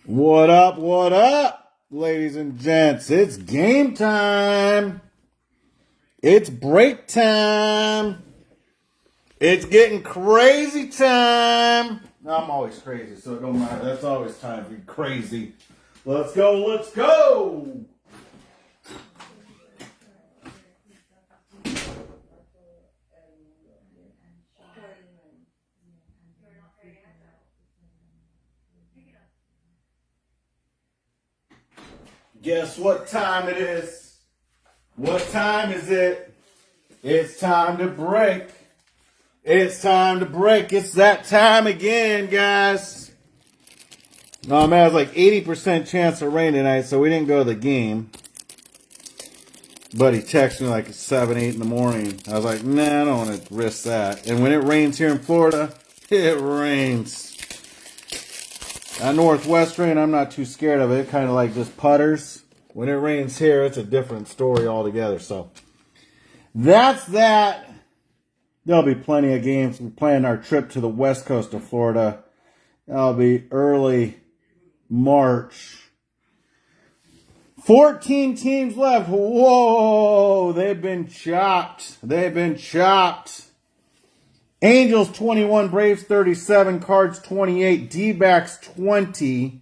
What up, ladies and gents? It's game time. It's break time. It's getting crazy time. No, I'm always crazy, so it don't matter. That's always time to be crazy. Let's go, let's go. Guess what time it is? What time is it? It's time to break. It's time to break. It's that time again, guys. No, man, it was like 80% chance of rain tonight, so we didn't go to the game. Buddy texted me like at 7, 8 in the morning. I was like, nah, I don't want to risk that. And when it rains here in Florida, it rains. Northwest rain, I'm not too scared of it. It kind of like just putters. When it rains here, it's a different story altogether. So that's that. There'll be plenty of games. We're planning our trip to the west coast of Florida. That'll be early March. 14 teams left. Whoa, they've been chopped. They've been chopped. Angels 21, Braves 37, Cards 28, D-backs 20.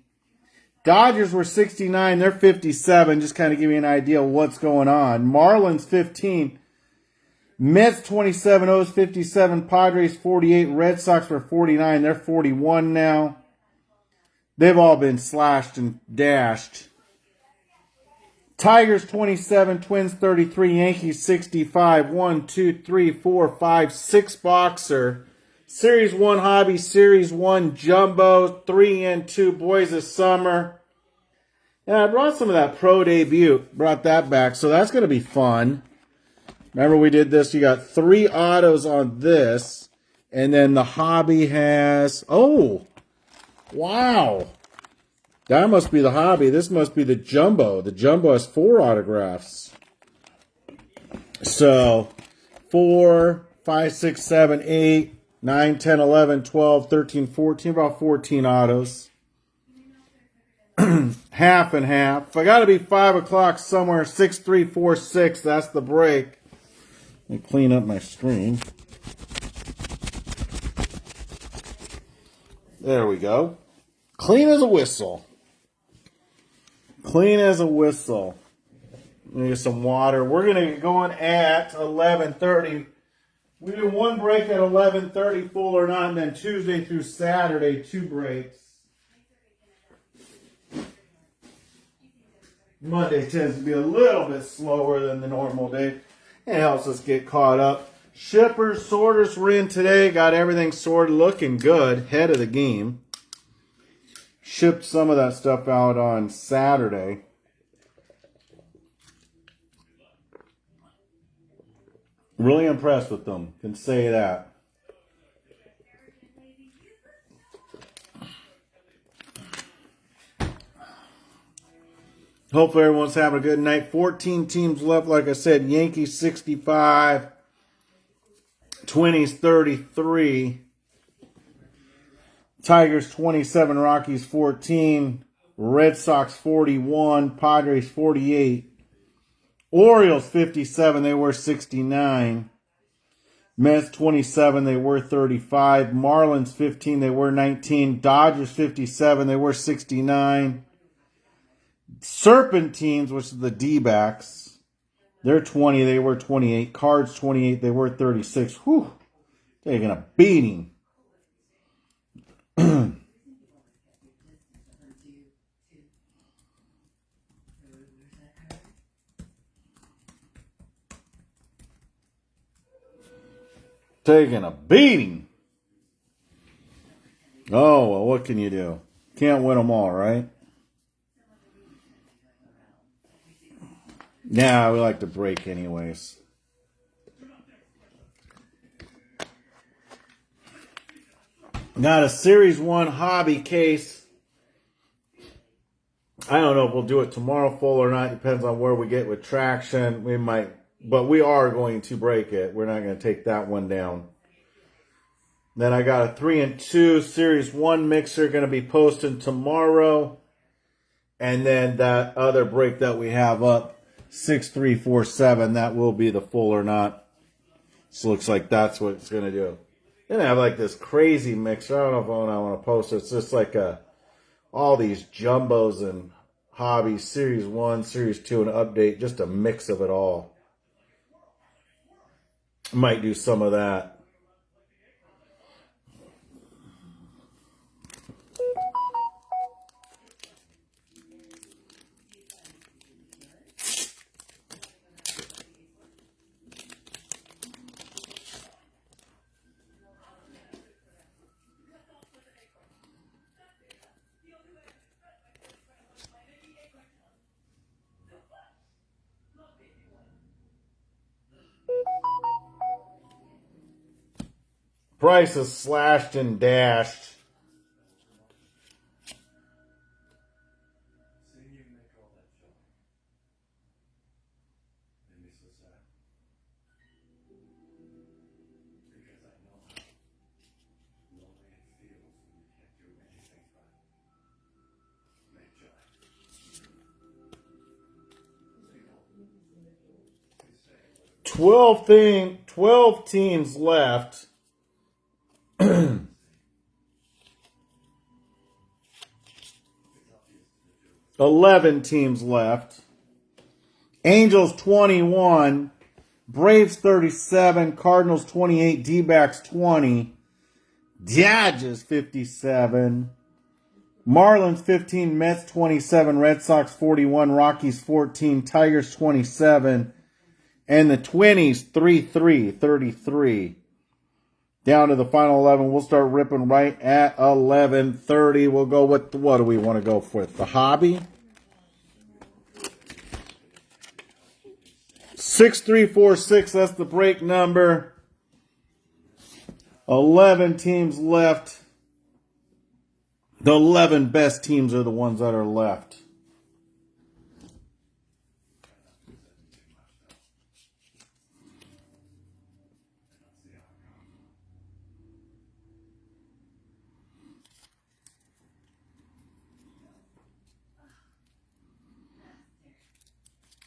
Dodgers were 69, they're 57. Just kind of give you an idea of what's going on. Marlins 15, Mets 27, O's 57, Padres 48, Red Sox were 49, they're 41 now. They've all been slashed and dashed. Tigers 27, Twins 33, Yankees 65, 1, 2, 3, 4, 5, 6 boxer. Series 1 hobby, Series 1 jumbo, 3 and 2 boys of summer. And I brought some of that pro debut, brought that back, so that's going to be fun. Remember we did this, you got 3 autos on this, and then the hobby has, oh, wow. That must be the hobby. This must be the jumbo. The jumbo has 4 autographs. So, 4, 5, 6, 7, 8, 9, 10, 11, 12, 13, 14. About 14 autos. Half and half. If I got to be 5 o'clock somewhere, 6, 3, 4, 6. That's the break. Let me clean up my screen. There we go. Clean as a whistle. Clean as a whistle. Let me get some water. We're going to get going at 11:30. We do 1 break at 11:30, full or not, and then Tuesday through Saturday, 2 breaks. Monday tends to be a little bit slower than the normal day. It helps us get caught up. Shippers, sorters were in today. Got everything sorted, looking good, head of the game. Shipped some of that stuff out on Saturday. Really impressed with them, can say that. Hopefully everyone's having a good night. 14 teams left, like I said. Yankees 65, Twinnies 33. Tigers 27, Rockies 14, Red Sox 41, Padres 48, Orioles 57, they were 69, Mets 27, they were 35, Marlins 15, they were 19, Dodgers 57, they were 69, Serpentines, which is the D-backs, they're 20, they were 28, Cards 28, they were 36, whew, taking a beating. Taking a beating. Oh, well, what can you do? Can't win them all, right? Yeah, we like to break anyways. Got a Series 1 hobby case. I don't know if we'll do it tomorrow full or not. Depends on where we get with traction. We might, but we are going to break it. We're not going to take that one down. Then I got a 3 and 2 Series 1 mixer going to be posting tomorrow. And then that other break that we have up, 6347, that will be the full or not. So looks like that's what it's going to do. Then I have like this crazy mixer. I don't know if I want to post it. It's just like all these jumbos and hobbies, Series 1, Series 2, and update. Just a mix of it all. Might do some of that. Price is slashed and dashed. Twelve teams left. 11 teams left. Angels 21, Braves 37, Cardinals 28, D-backs 20, Dodgers 57, Marlins 15, Mets 27, Red Sox 41, Rockies 14, Tigers 27, and the Twinnies 33. Down to the final 11. We'll start ripping right at 11:30. We'll go with, what do we want to go for? The hobby? 6346, that's the break number. 11 teams left. The 11 best teams are the ones that are left.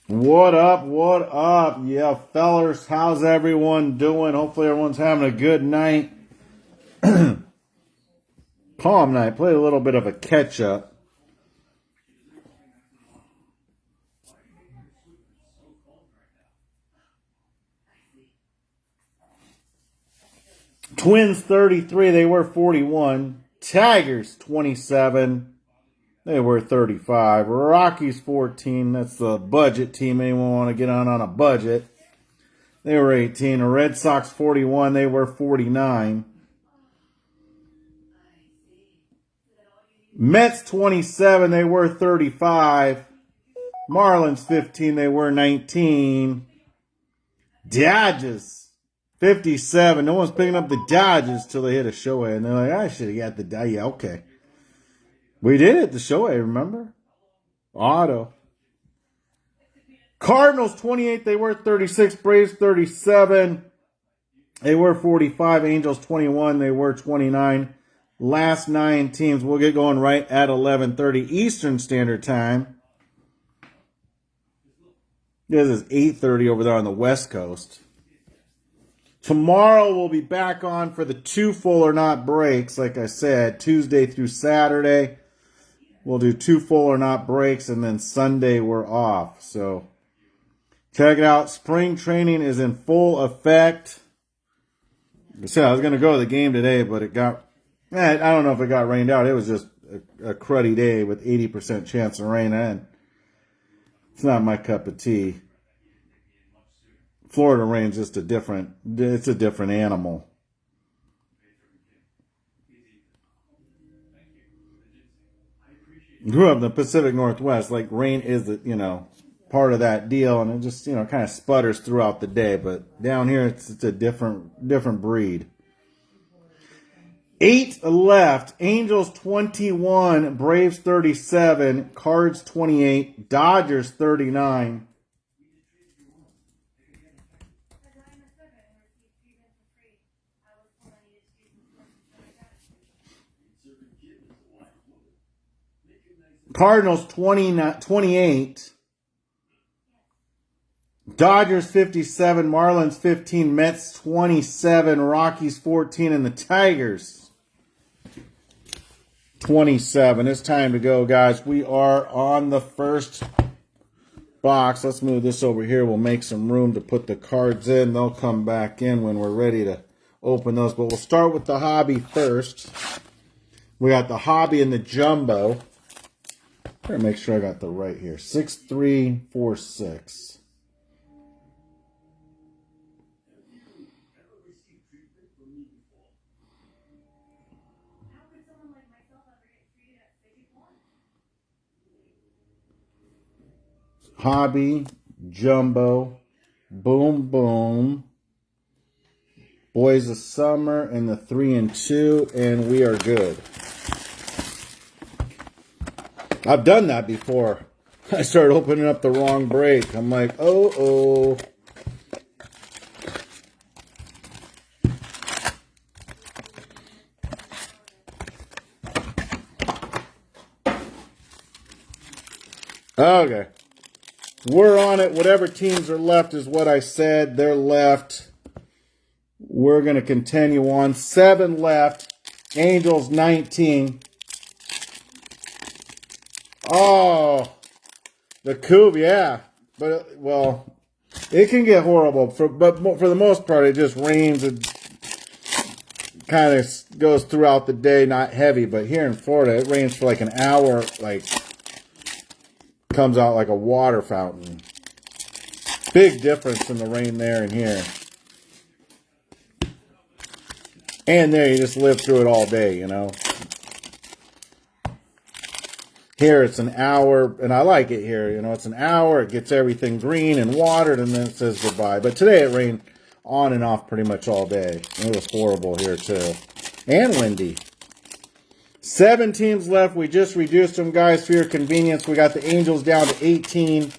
What up? What up? Yeah, fellers, how's everyone doing? Hopefully everyone's having a good night. Calm night. Played a little bit of a catch-up. Twins 33, they were 41. Tigers 27. They were 35. Rockies 14. That's the budget team. Anyone want to get on a budget? They were 18. The Red Sox 41. They were 49. Mets 27. They were 35. Marlins 15. They were 19. Dodgers 57. No one's picking up the Dodgers till they hit a Shohei. And they're like, I should have got the Dodgers. Yeah, okay. We did it, the Shohei, remember? Auto. Cardinals 28, they were 36. Braves 37. They were 45. Angels 21, they were 29. Last 9 teams. We'll get going right at 11:30 Eastern Standard Time. This is 8:30 over there on the West Coast. Tomorrow we'll be back on for the 2 full or not breaks, like I said, Tuesday through Saturday. We'll do 2 full or not breaks, and then Sunday we're off. So check it out. Spring training is in full effect. Like I said, I was going to go to the game today, but it got, I don't know if it got rained out. It was just a cruddy day with 80% chance of rain, and it's not my cup of tea. Florida rain's just it's a different animal. Grew up in the Pacific Northwest, like rain is, part of that deal, and it just, kind of sputters throughout the day. But down here, it's a different breed. 8 left. Angels 21, Braves 37, Cards 28, Dodgers 39. Cardinals 28. Dodgers 57, Marlins 15, Mets 27, Rockies 14, and the Tigers 27. It's time to go, guys. We are on the first box. Let's move this over here. We'll make some room to put the cards in. They'll come back in when we're ready to open those. But we'll start with the hobby first. We got the hobby and the jumbo. Better make sure I got the right here. 6346. Hobby, jumbo, boom, boom. Boys of Summer and the 3 and 2, and we are good. I've done that before. I started opening up the wrong break. I'm like, oh. Okay. We're on it. Whatever teams are left is what I said. They're left. We're going to continue on. 7 left. Angels 19. Oh, the Coupe, yeah. But, well, it can get horrible. But for the most part, it just rains and kind of goes throughout the day, not heavy. But here in Florida, it rains for like an hour, like comes out like a water fountain. Big difference in the rain there and here. And there, you just live through it all day, you know. Here, it's an hour, and I like it here. You know, it's an hour. It gets everything green and watered, and then it says goodbye. But today, it rained on and off pretty much all day. It was horrible here, too. And windy. 7 teams left. We just reduced them, guys, for your convenience. We got the Angels down to 18.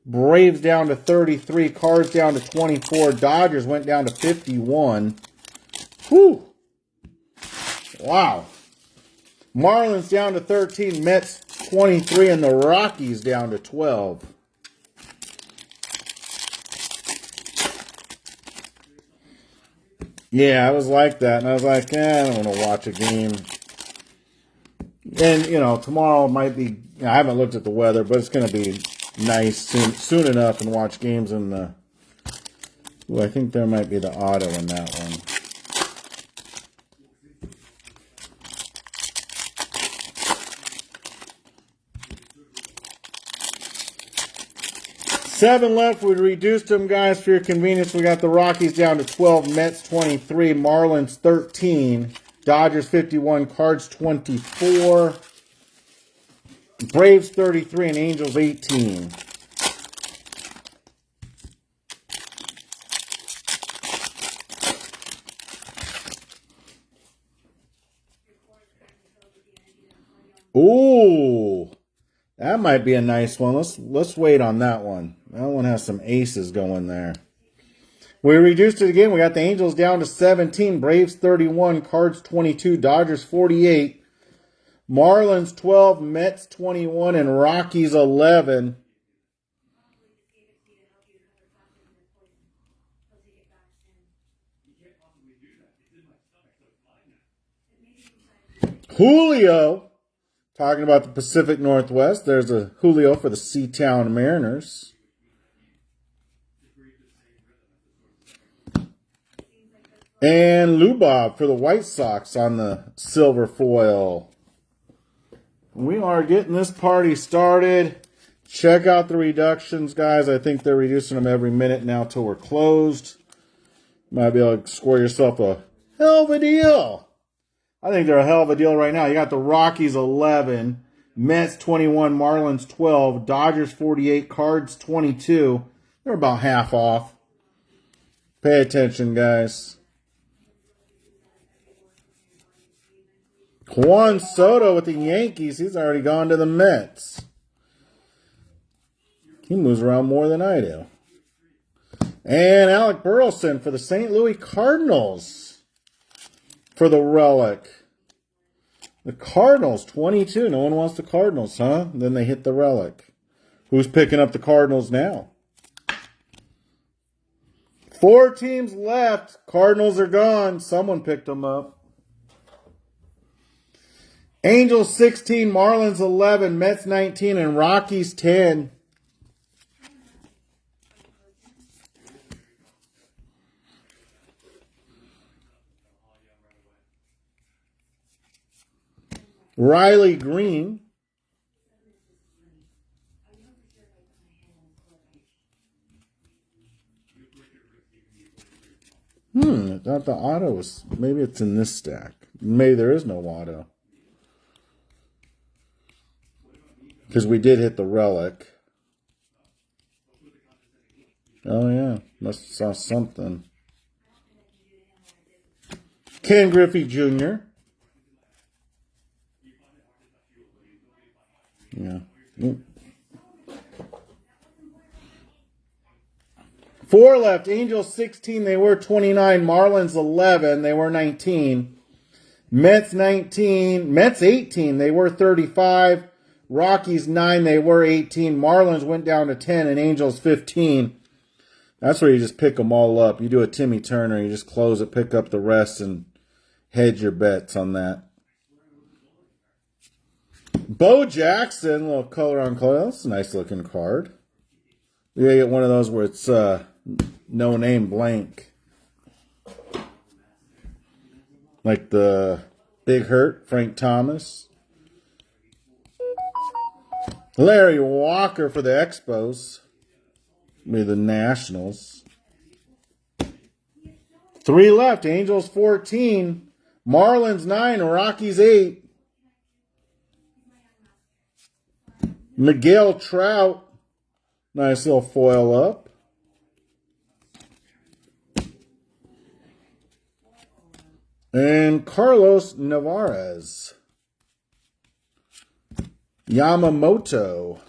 Braves down to 33. Cards down to 24. Dodgers went down to 51. Whew. Wow. Marlins down to 13. Mets 23. And the Rockies down to 12. Yeah, I was like that. And I was like, I don't want to watch a game. And, you know, tomorrow might be, I haven't looked at the weather, but it's going to be nice soon enough and watch games in the, ooh, I think there might be the auto in that one. Seven left. We reduced them, guys, for your convenience. We got the Rockies down to 12, Mets 23, Marlins 13, Dodgers 51, Cards 24, Braves 33, and Angels 18. Ooh, that might be a nice one. Let's wait on that one. That one has some aces going there. We reduced it again. We got the Angels down to 17, Braves 31, Cards 22, Dodgers 48, Marlins 12, Mets 21, and Rockies 11. Julio, talking about the Pacific Northwest. There's a Julio for the Seatown Mariners. And Lubov for the White Sox on the silver foil. We are getting this party started. Check out the reductions, guys. I think they're reducing them every minute now till we're closed. Might be able to score yourself a hell of a deal. I think they're a hell of a deal right now. You got the Rockies 11, Mets 21, Marlins 12, Dodgers 48, Cards 22. They're about half off. Pay attention, guys. Juan Soto with the Yankees. He's already gone to the Mets. He moves around more than I do. And Alec Burleson for the St. Louis Cardinals for the relic. The Cardinals, 22. No one wants the Cardinals, huh? Then they hit the relic. Who's picking up the Cardinals now? 4 teams left. Cardinals are gone. Someone picked them up. Angels 16, Marlins 11, Mets 19, and Rockies 10. Riley Green. I thought the auto was, maybe it's in this stack. Maybe there is no auto. Because we did hit the relic. Oh yeah, must have saw something. Ken Griffey Jr. Yeah. 4 left. Angels 16. They were 29. Marlins 11. They were 19. Mets 19. Mets 18. They were 35. Rockies 9. They were 18. Marlins went down to 10. And Angels 15. That's where you just pick them all up. You do a Timmy Turner. You just close it, pick up the rest, and hedge your bets on that. Bo Jackson, a little color on color. That's a nice looking card. You get one of those where it's no name blank. Like the Big Hurt, Frank Thomas. Larry Walker for the Expos. Maybe the Nationals. 3 left. Angels 14. Marlins 9. Rockies 8. Miguel Trout. Nice little foil up. And Carlos Navarez. Yamamoto.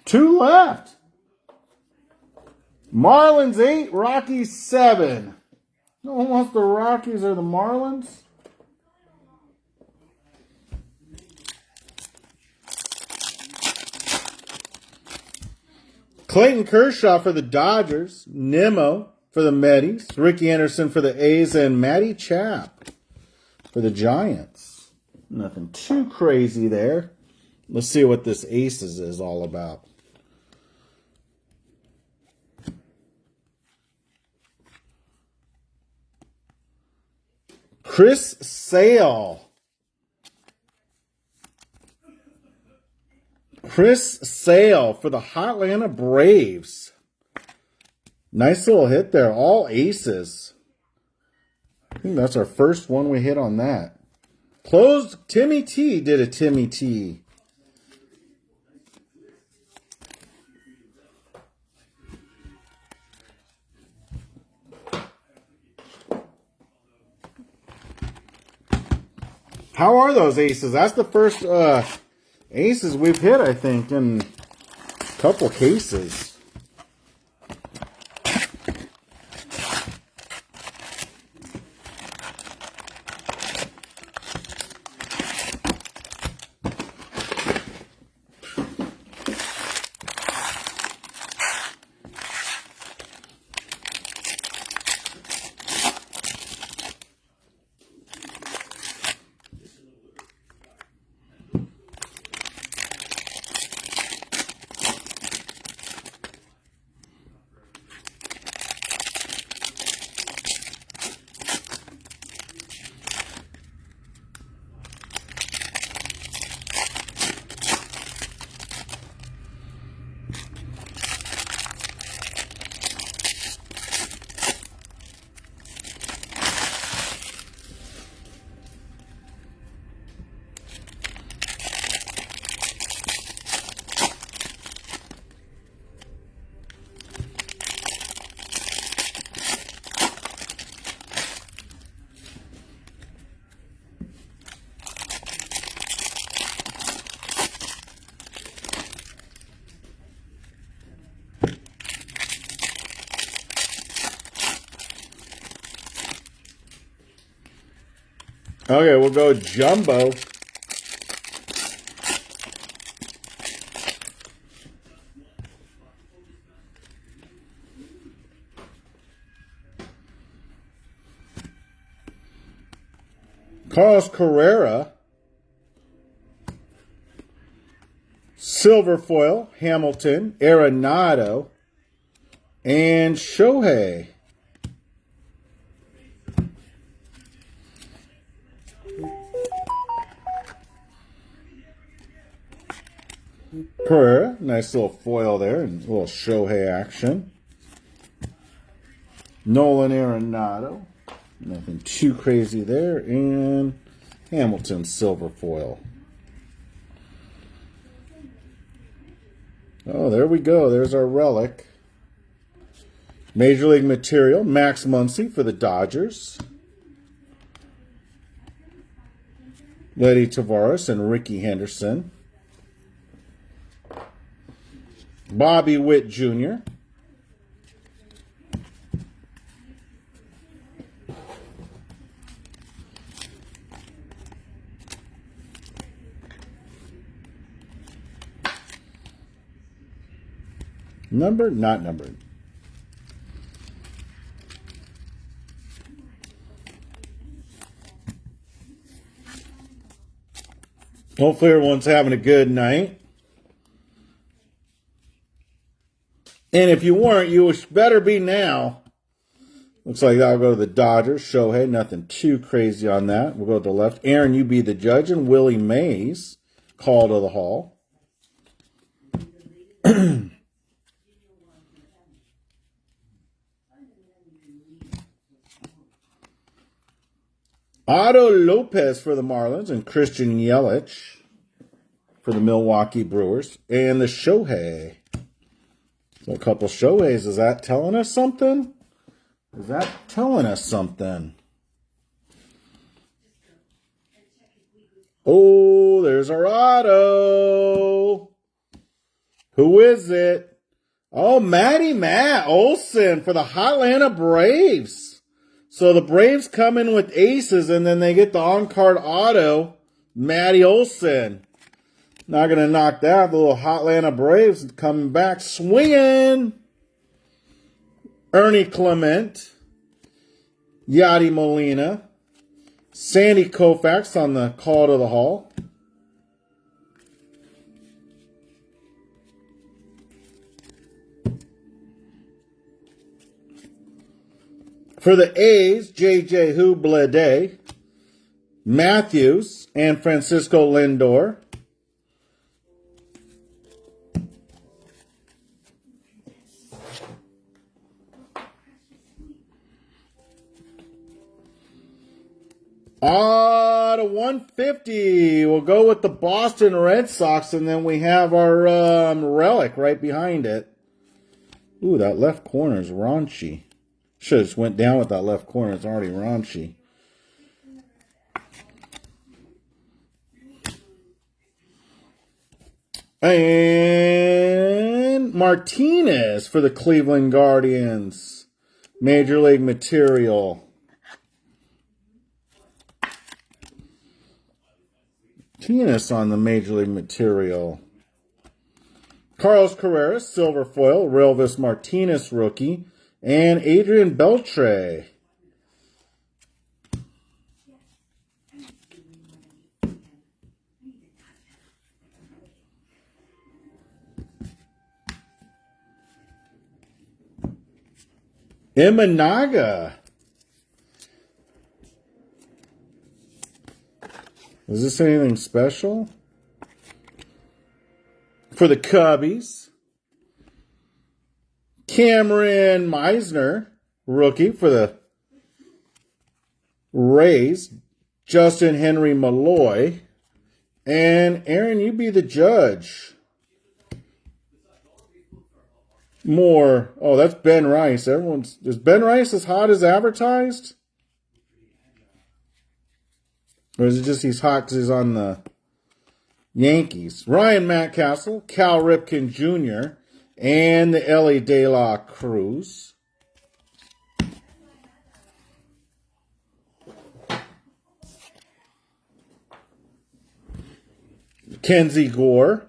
Two left. Marlins 8, Rockies 7. No one wants the Rockies or the Marlins? Clayton Kershaw for the Dodgers. Nimmo for the Mets. Ricky Anderson for the A's. And Matty Chapp for the Giants. Nothing too crazy there. Let's see what this Aces is all about. Chris Sale. Chris Sale for the Atlanta Braves. Nice little hit there. All aces. I think that's our first one we hit on that. Closed. Timmy T did a Timmy T. How are those aces? That's the first aces we've hit, I think, in a couple cases. Okay, we'll go jumbo. Carlos Carrera. Silver foil, Hamilton, Arenado, and Shohei. Carrera, nice little foil there, and a little Shohei action. Nolan Arenado, nothing too crazy there, and Hamilton silver foil. Oh, there we go. There's our relic. Major League Material, Max Muncy for the Dodgers. Letty Tavares and Ricky Henderson. Bobby Witt Jr. Numbered? Not numbered. Hopefully everyone's having a good night. And if you weren't, you better be now. Looks like I'll go to the Dodgers. Shohei, nothing too crazy on that. We'll go to the left. Aaron, you be the judge. And Willie Mays, call to the Hall. Otto Lopez for the Marlins and Christian Yelich for the Milwaukee Brewers. And the Shohei. So a couple Shoheis. Is that telling us something? Is that telling us something? Oh, there's our Otto. Who is it? Oh, Matt Olson for the Atlanta Braves. So the Braves come in with aces, and then they get the on-card auto, Matty Olson. Not going to knock that. The little Atlanta Braves coming back swinging. Ernie Clement. Yadi Molina. Sandy Koufax on the call to the Hall. For the A's, J.J. Hublade, Matthews, and Francisco Lindor. To 150, we'll go with the Boston Red Sox, and then we have our relic right behind it. Ooh, that left corner is raunchy. Should have just went down with that left corner. It's already raunchy. And Martinez for the Cleveland Guardians. Major League Material. Martinez on the Major League Material. Carlos Carrera, silver foil. Relvis Martinez, rookie. And Adrian Beltre. Imanaga. Is this anything special? For the Cubbies. Cameron Meisner, rookie for the Rays. Justin Henry Malloy. And Aaron, you be the judge. More. Oh, that's Ben Rice. Is Ben Rice as hot as advertised? Or is it just he's hot because he's on the Yankees? Ryan Mountcastle, Cal Ripken Jr., and the Ellie De La Cruz. Kenzie Gore.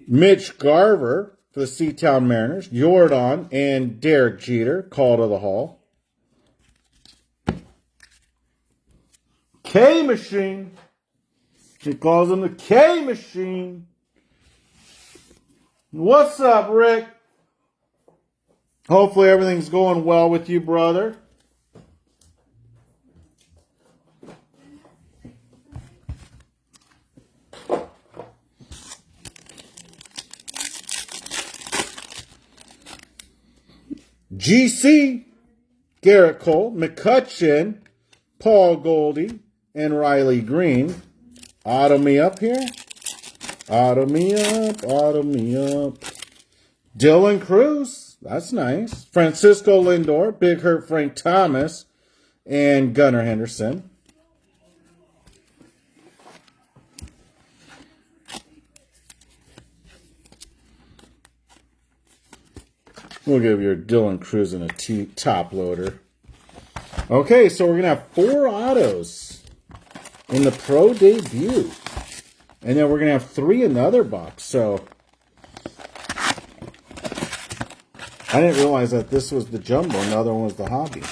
Mitch Garver for the Seatown Mariners. Jordan and Derek Jeter, call to the Hall. K-Machine. He calls him the K-Machine. What's up, Rick? Hopefully everything's going well with you, brother. GC, Garrett Cole, McCutchen, Paul Goldie, and Riley Green. Auto me up here. Auto me up, auto me up. Dylan Cruz, that's nice. Francisco Lindor, Big Hurt Frank Thomas, and Gunnar Henderson. We'll give you Dylan Cruz in a top loader. Okay, so we're going to have 4 autos in the pro debut. And then we're going to have 3 in the other box. So I didn't realize that this was the jumbo and the other one was the hobby.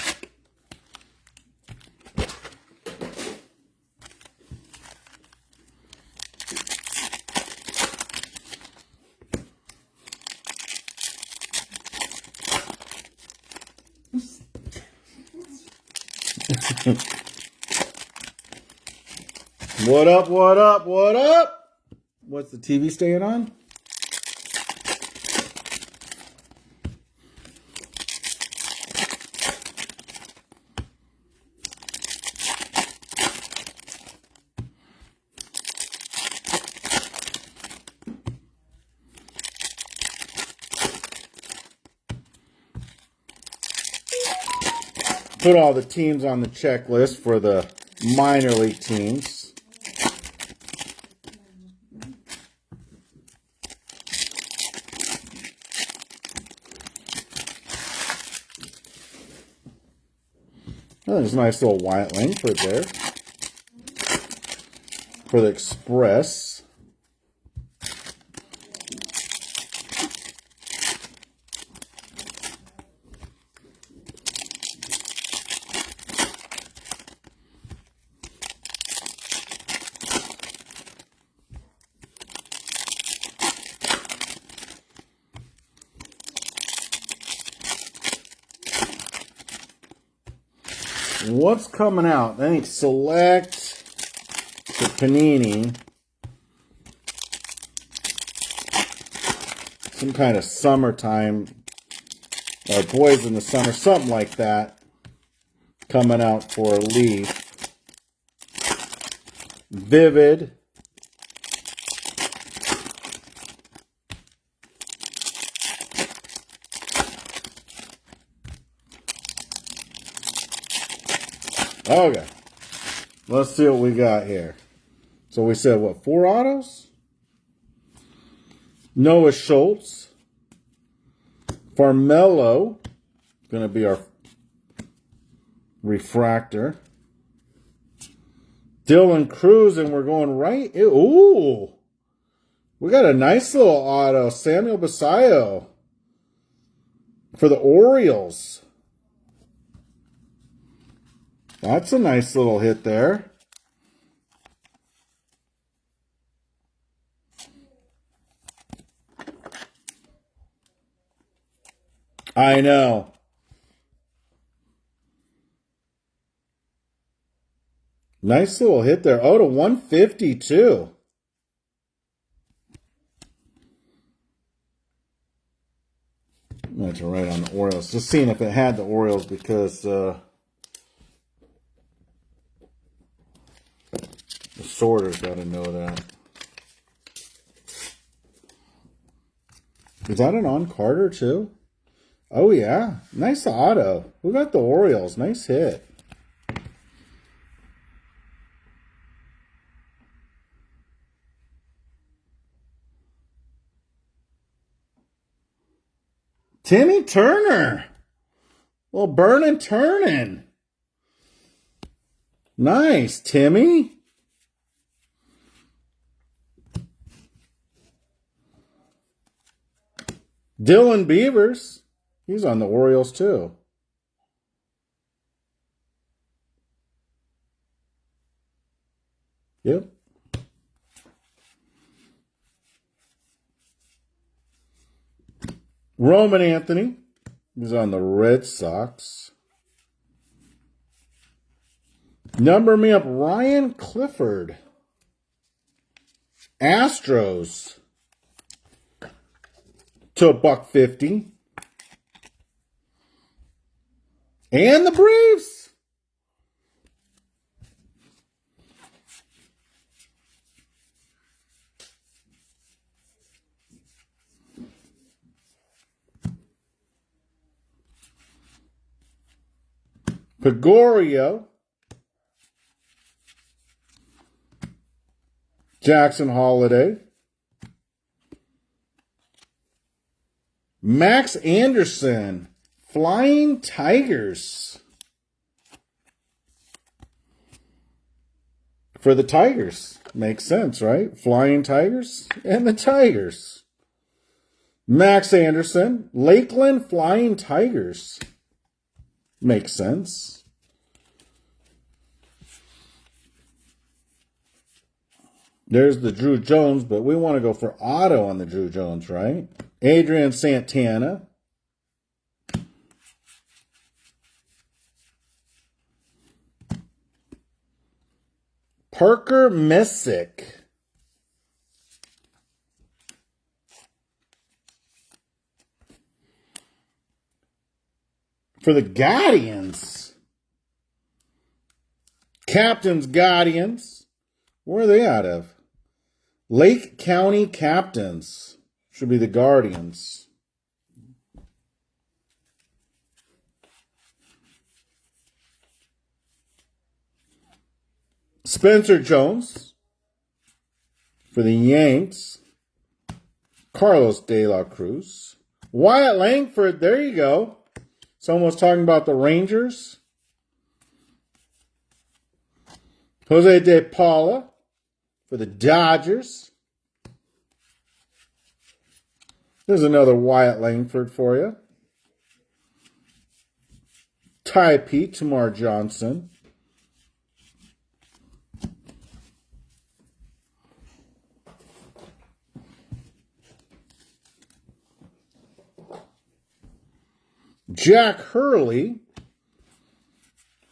What up, what up, what up? What's the TV staying on? Put all the teams on the checklist for the minor league teams. Oh, there's a nice little Wyatt Langford there for the Express. What's coming out? I think select the Panini. Some kind of summertime. Or Boys in the Summer. Something like that. Coming out for Leaf. Vivid. Okay, let's see what we got here. So we said, what, 4 autos? Noah Schultz. Farmelo. Going to be our refractor. Dylan Cruz, and we're going right. Ooh. We got a nice little auto. Samuel Basallo for the Orioles. That's a nice little hit there. I know. Nice little hit there. Oh, to 152. I'm going to write on the Orioles. Just seeing if it had the Orioles because... the sorter's got to know that. Is that an on-Carter too? Oh, yeah. Nice auto. Who got the Orioles? Nice hit. Timmy Turner. Well, burning, turning. Nice, Timmy. Dylan Beavers. He's on the Orioles, too. Yep. Roman Anthony. He's on the Red Sox. Number me up, Ryan Clifford. Astros. To $1.50. And the Braves. Pagorio. Jackson Holiday. Max Anderson. Flying Tigers. For the Tigers. Makes sense, right? Flying Tigers and the Tigers. Max Anderson. Lakeland Flying Tigers. Makes sense. There's the Drew Jones, but we want to go for auto on the Drew Jones, right? Adrian Santana. Parker Messick. For the Guardians. Captain's Guardians. Where are they out of? Lake County Captains. Should be the Guardians. Spencer Jones. For the Yanks. Carlos De La Cruz. Wyatt Langford. There you go. Someone was talking about the Rangers. Jose De Paula for the Dodgers. There's another Wyatt Langford for you. Ty Pete, Tamar Johnson. Jack Hurley.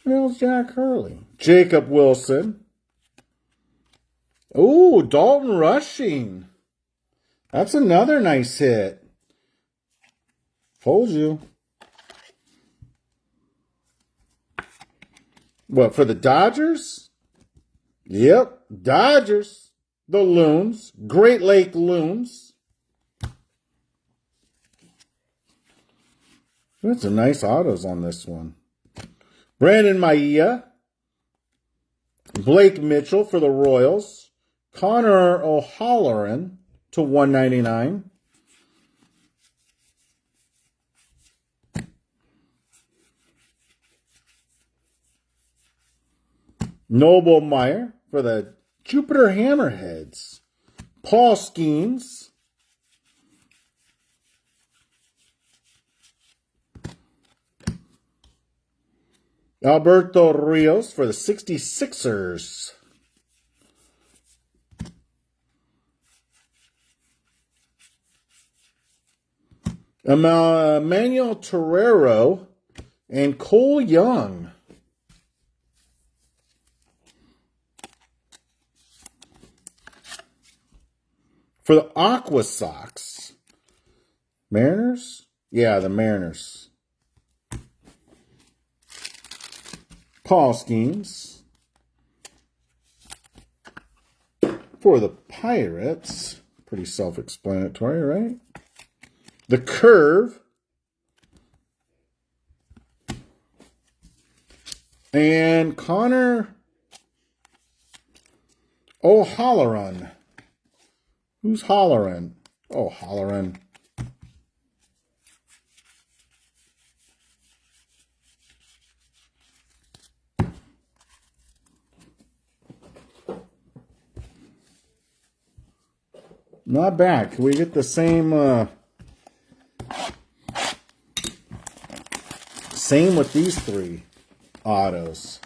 Who else Jack Hurley? Jacob Wilson. Oh, Dalton Rushing. That's another nice hit. Told you. What, for the Dodgers? Yep, Dodgers. The Loons. Great Lake Loons. There's some nice autos on this one. Brandon Maia. Blake Mitchell for the Royals. Connor O'Halloran to $1.99. Noble Meyer for the Jupiter Hammerheads. Paul Skeens. Alberto Rios for the 66ers. Emmanuel Torrero and Cole Young. For the Aqua Sox. Mariners? Yeah, the Mariners. Paul Skeens. For the Pirates. Pretty self-explanatory, right? The Curve. And Connor O'Halloran. Who's Holleran? Oh, Holleran. Not bad. Can we get the same same with these three autos?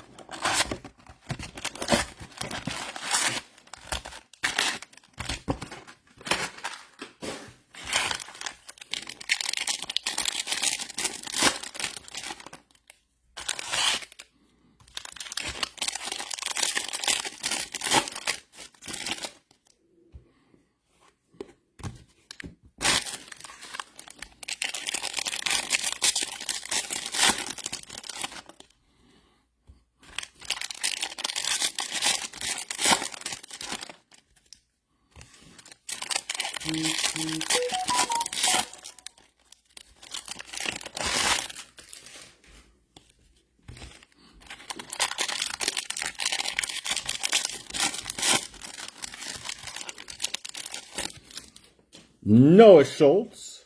Noah Schultz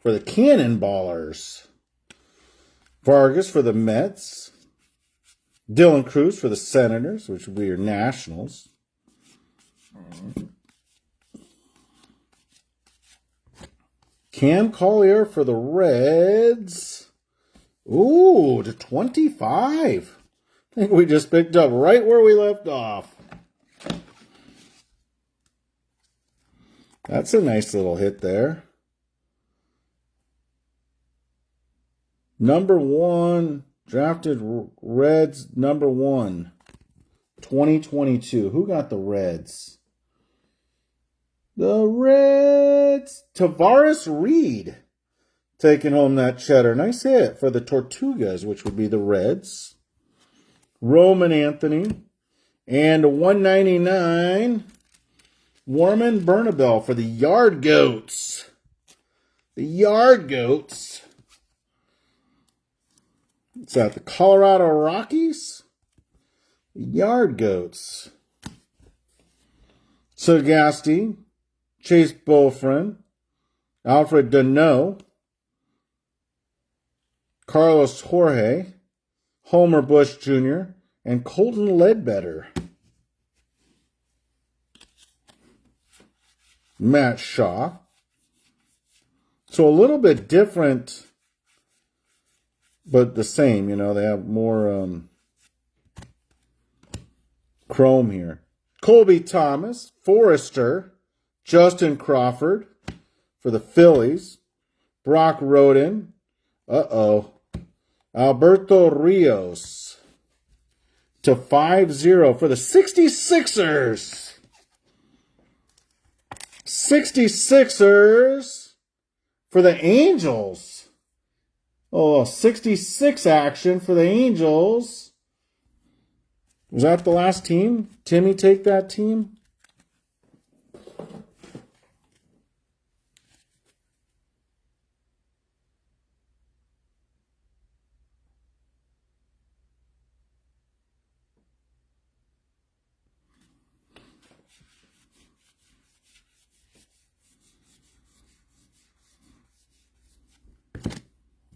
for the Cannonballers. Vargas for the Mets. Dylan Cruz for the Senators, which would be your Nationals. Cam Collier for the Reds. Ooh, to 25. I think we just picked up right where we left off. That's a nice little hit there. Number 1, drafted Reds, number 1, 2022. Who got the Reds? The Reds. Tavares Reed taking home that cheddar. Nice hit for the Tortugas, which would be the Reds. Roman Anthony. And a 199, Warman Bernabel for the Yard Goats. The Yard Goats. Is that the Colorado Rockies? The Yard Goats. Sagasti. Chase Bofrin. Alfred Deneau. Carlos Jorge. Homer Bush Jr. And Colton Ledbetter. Matt Shaw. So a little bit different, but the same. You know, they have more chrome here. Colby Thomas, Forrester, Justin Crawford for the Phillies. Brock Roden. Alberto Rios to 5-0 for the 66ers. 66ers for the Angels. Oh, 66 action for the Angels. Was that the last team? Timmy take that team?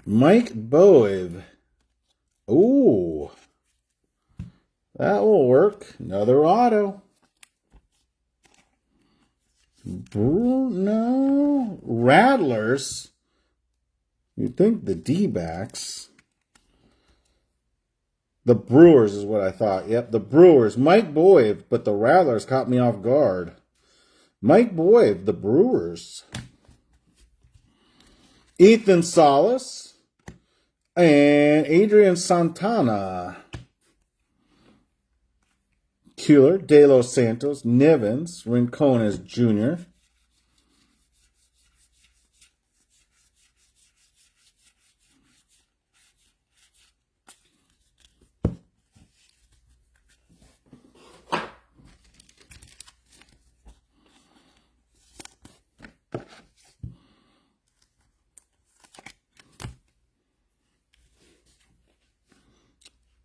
Mike Boev. Ooh. That will work. Another auto. No. Rattlers. You'd think the D-backs. The Brewers is what I thought. Yep, the Brewers. Mike Boev, but the Rattlers caught me off guard. Mike Boev, the Brewers. Ethan Salas. And Adrian Santana. Keeler, De Los Santos, Nivens, Rincones Jr.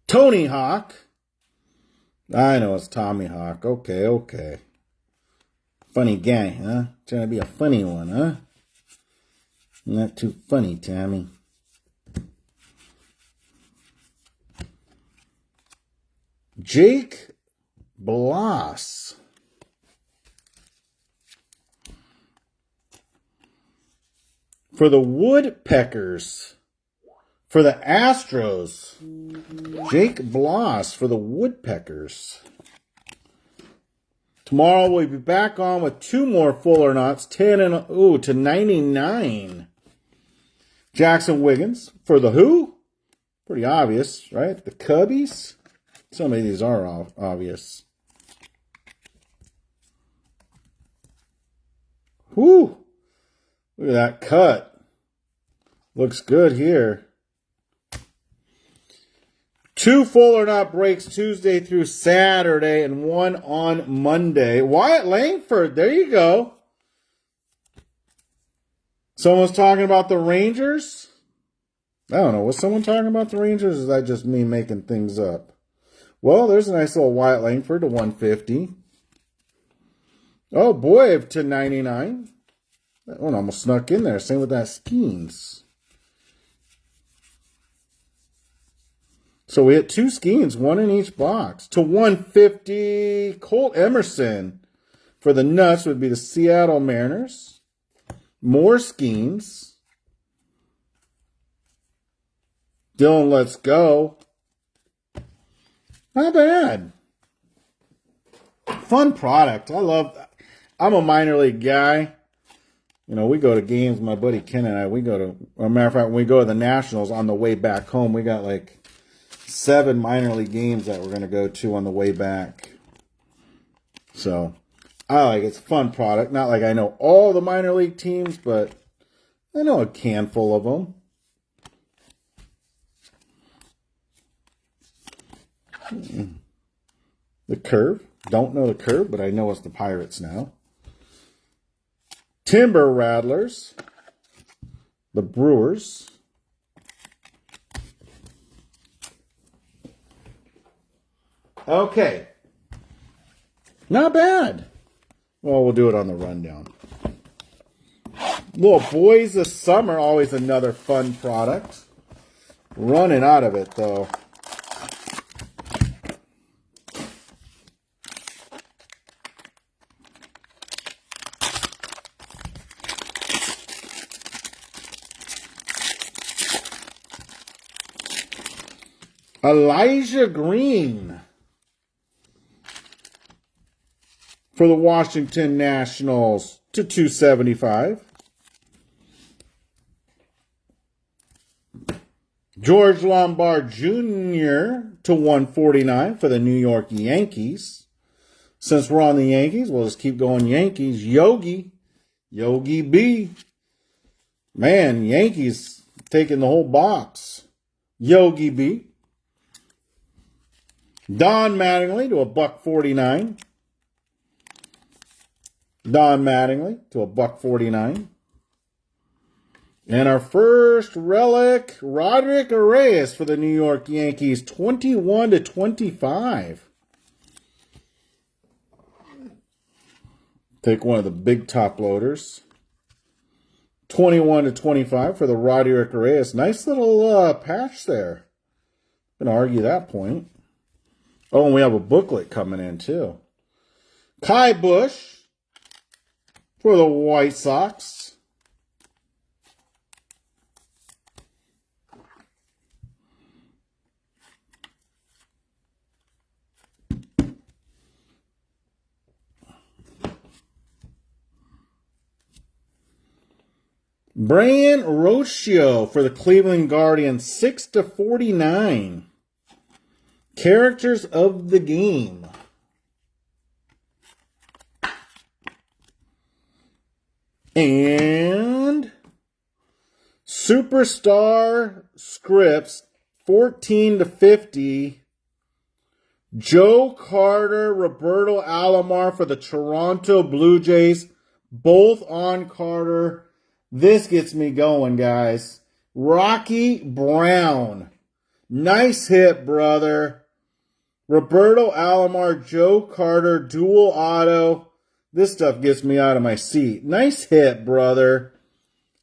Tony Hawk. I know it's Tommy Hawk. Okay. Funny guy, huh? Trying to be a funny one, huh? Not too funny, Tommy. Jake Bloss. For the Woodpeckers. For the Astros, Jake Bloss for the Woodpeckers. Tomorrow we'll be back on with 2 more full or nots, 10 and to 99. Jackson Wiggins for the who? Pretty obvious, right? The Cubbies. Some of these are obvious. Whoo! Look at that cut. Looks good here. 2 full or not breaks Tuesday through Saturday and 1 on Monday. Wyatt Langford, there you go. Someone's talking about the Rangers? I don't know. Was someone talking about the Rangers, or is that just me making things up? Well, there's a nice little Wyatt Langford to 150. Oh, boy, to 99. That one almost snuck in there. Same with that Skeens. So we hit 2 Skeens, 1 in each box. To 150, Colt Emerson. For the nuts would be the Seattle Mariners. More Skeens. Dylan, let's go. Not bad. Fun product. I'm a minor league guy. You know, we go to games, my buddy Ken and I, as a matter of fact, when we go to the Nationals on the way back home, we got like 7 minor league games that we're going to go to on the way back. So, I like it. It's a fun product. Not like I know all the minor league teams, but I know a handful of them. The Curve. Don't know the Curve, but I know it's the Pirates now. Timber Rattlers. The Brewers. Okay. Not bad. Well, we'll do it on the rundown. Little Boys of Summer, always another fun product. Running out of it, though. Elijah Green for the Washington Nationals to 275. George Lombard Jr. to 149 for the New York Yankees. Since we're on the Yankees, we'll just keep going Yankees. Yogi B. Man, Yankees taking the whole box. Yogi B. Don Mattingly to $1.49. Don Mattingly to $1.49. And our first relic, Roderick Arias for the New York Yankees, 21 to 25. Take one of the big top loaders. 21 to 25 for the Roderick Arias. Nice little patch there. Gonna argue that point. Oh, and we have a booklet coming in, too. Kai Bush for the White Sox. Brian Rocio for the Cleveland Guardians, 6 to 49. Characters of the game. And Superstar Scripts, 14 to 50. Joe Carter, Roberto Alomar for the Toronto Blue Jays. Both on Carter. This gets me going, guys. Rocky Brown. Nice hit, brother. Roberto Alomar, Joe Carter, dual auto. This stuff gets me out of my seat. Nice hit, brother.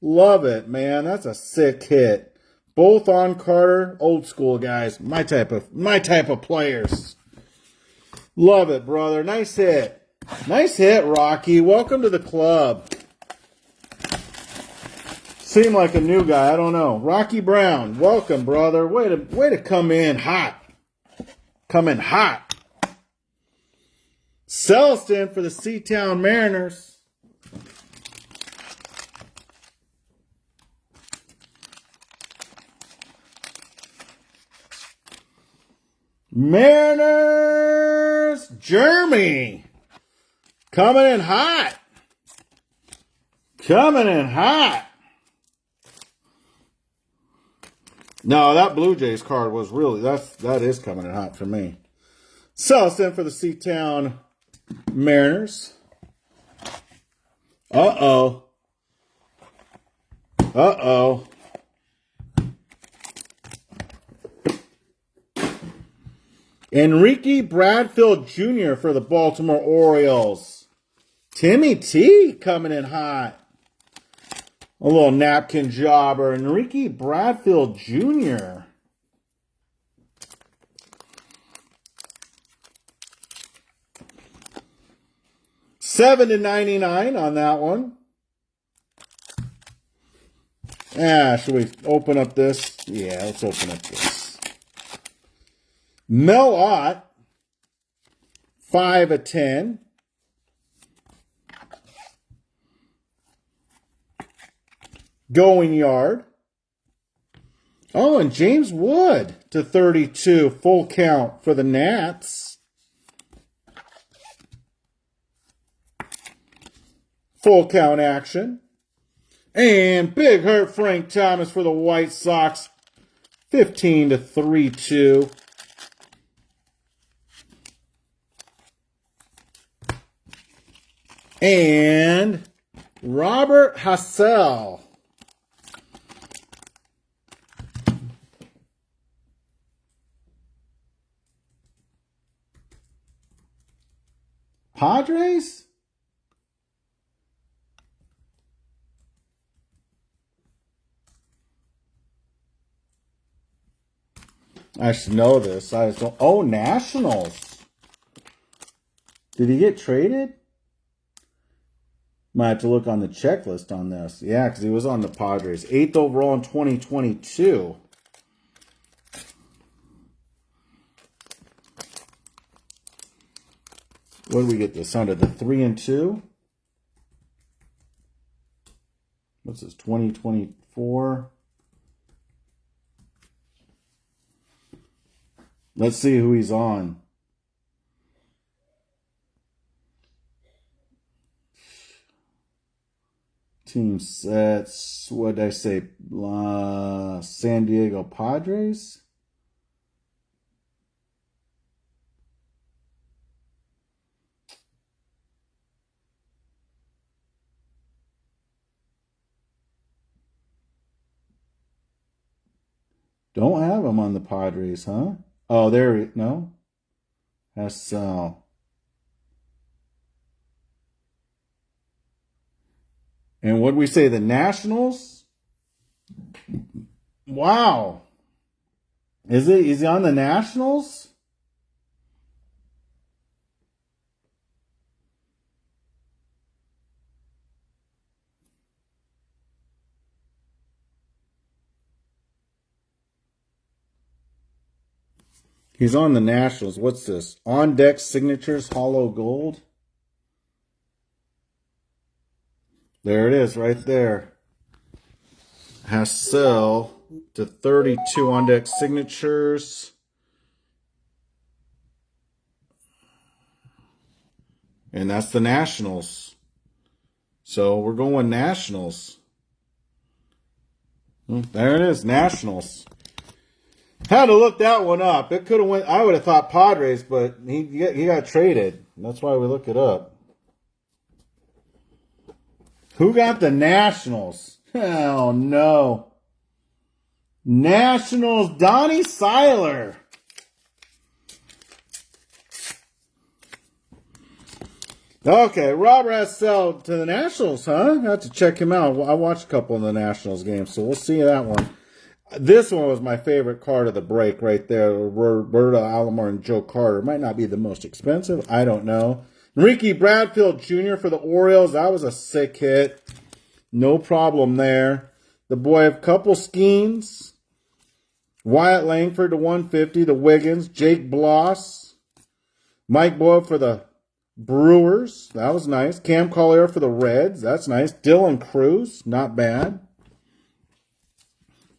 Love it, man. That's a sick hit. Both on Carter. Old school guys. My type of players. Love it, brother. Nice hit. Nice hit, Rocky. Welcome to the club. Seemed like a new guy. I don't know. Rocky Brown, welcome, brother. Way to come in hot. Coming hot. Celston for the Seatown Mariners. Mariners, Jeremy. Coming in hot. Coming in hot. No, that Blue Jays card was really, that is coming in hot for me. Celston for the Seatown Mariners. Uh-oh. Uh-oh. Enrique Bradfield Jr. for the Baltimore Orioles. Timmy T coming in hot. A little napkin jobber. Enrique Bradfield Jr. $7.99 on that one. Should we open up this? Yeah, let's open up this. Mel Ott, 5 of 10. Going yard. Oh, and James Wood to 32. Full count for the Nats. Full count action. And Big Hurt Frank Thomas for the White Sox. 15 to 3-2. And Robert Hassell. Padres? I should know this. I just don't. Oh, Nationals. Did he get traded? Might have to look on the checklist on this. Yeah, because he was on the Padres. 8th overall in 2022. What did we get this under? The 3 and 2? What's this? 2024? Let's see who he's on. Team sets. What did I say? San Diego Padres? Don't have him on the Padres, huh? Oh, there. No? Hassell. And what did we say? The Nationals? Wow. Is he on the Nationals? He's on the Nationals. What's this? On deck signatures, hollow gold. There it is, right there. Hassell to 32 on deck signatures. And that's the Nationals. So we're going Nationals. There it is, Nationals. Had to look that one up. It could have went. I would have thought Padres, but he got traded. That's why we look it up. Who got the Nationals? Oh no. Nationals, Donnie Seiler. Okay, Robert Hassell to the Nationals, huh? I have to check him out. I watched a couple of the Nationals games, so we'll see that one. This one was my favorite card of the break right there. Roberto Alomar and Joe Carter. Might not be the most expensive. I don't know. Enrique Bradfield Jr. for the Orioles. That was a sick hit. No problem there. The boy of couple Skeens. Wyatt Langford to 150. The Wiggins. Jake Bloss. Mike Boyle for the Brewers. That was nice. Cam Collier for the Reds. That's nice. Dylan Cruz. Not bad.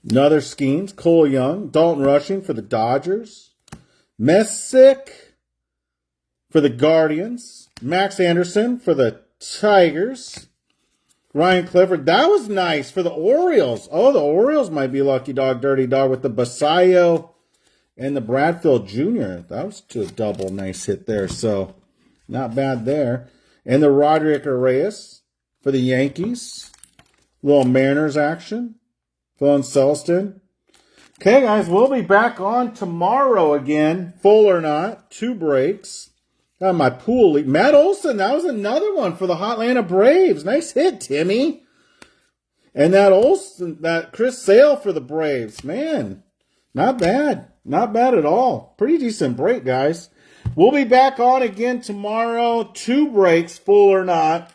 Another Skeens. Cole Young. Dalton Rushing for the Dodgers. Messick for the Guardians. Max Anderson for the Tigers. Ryan Clifford. That was nice for the Orioles. Oh, the Orioles might be lucky dog, dirty dog with the Basayo and the Bradfield Jr. That was a double nice hit there. So, not bad there. And the Roderick Reyes for the Yankees. Little Mariners action. Phil Selston. Okay, guys, we'll be back on tomorrow again. Full or not. 2 breaks. Got my pool league. Matt Olson, that was another one for the Hotlanta Braves. Nice hit, Timmy. And that Olson, that Chris Sale for the Braves. Man, not bad. Not bad at all. Pretty decent break, guys. We'll be back on again tomorrow. 2 breaks, full or not.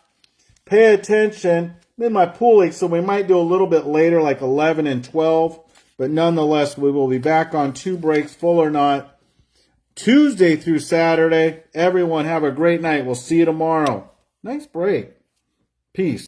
Pay attention. I'm in my pool league, so we might do a little bit later, like 11 and 12. But nonetheless, we will be back on 2 breaks, full or not. Tuesday through Saturday. Everyone have a great night. We'll see you tomorrow. Nice break. Peace.